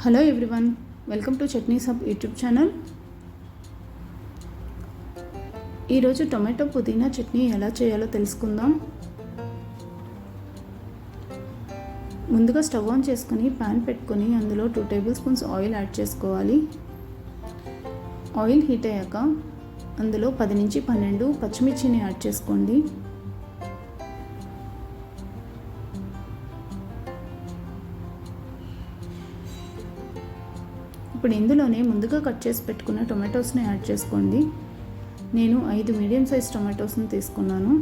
Hello everyone, welcome to chutneys hub YouTube channel. ఈరోజు tomato పుదీనా చట్నీ ఎలా చేయాలో తెలుసుకుందాం. ముందుగా స్టవ్ ఆన్ చేసుకొని ప్యాన్ పెట్టుకొని అందులో 2 టేబుల్ స్పూన్స్ ఆయిల్ యాడ్ చేసుకోవాలి. ఆయిల్ హీట్ అయ్యాక అందులో 10 నుంచి 12 పచ్చిమిర్చిని యాడ్ చేసుకోండి. ఇప్పుడు ఇందులోనే ముందుగా కట్ చేసి పెట్టుకున్న టొమాటోస్ని యాడ్ చేసుకోండి. నేను 5 మీడియం సైజ్ టొమాటోస్ని తీసుకున్నాను.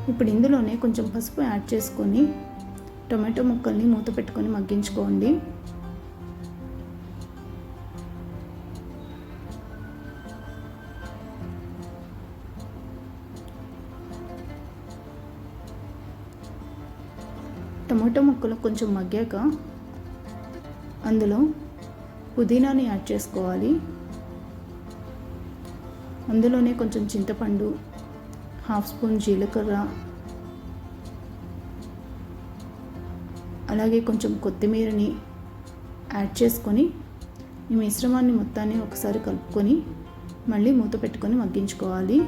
ఇప్పుడు ఇందులోనే కొంచెం పసుపు యాడ్ చేసుకొని టొమాటో ముక్కల్ని మూత పెట్టుకొని మగ్గించుకోండి. టమాటో ముక్కలు కొంచెం మగ్గాక అందులో పుదీనాని యాడ్ చేసుకోవాలి. అందులోనే కొంచెం చింతపండు, 1/2 స్పూన్ జీలకర్ర, అలాగే కొంచెం కొత్తిమీరని యాడ్ చేసుకొని ఈ మిశ్రమాన్ని మొత్తాన్ని ఒకసారి కలుపుకొని మళ్ళీ మూత పెట్టుకొని మగ్గించుకోవాలి.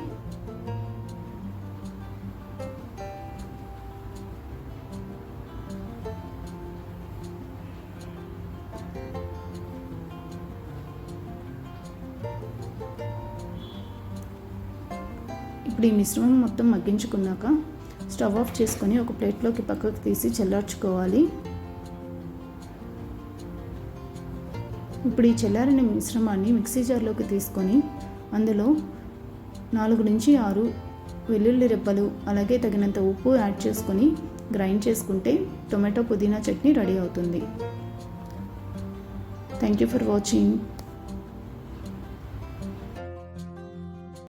ఇప్పుడు ఈ మిశ్రమం మొత్తం మగ్గించుకున్నాక స్టవ్ ఆఫ్ చేసుకొని ఒక ప్లేట్లోకి పక్కకు తీసి చల్లార్చుకోవాలి. ఇప్పుడు ఈ చల్లారిన మిశ్రమాన్ని మిక్సీ జార్లోకి తీసుకొని అందులో 4 నుంచి 6 వెల్లుల్లి రెబ్బలు అలాగే తగినంత ఉప్పు యాడ్ చేసుకొని గ్రైండ్ చేసుకుంటే టొమాటో పుదీనా చట్నీ రెడీ అవుతుంది. Thank you for watching.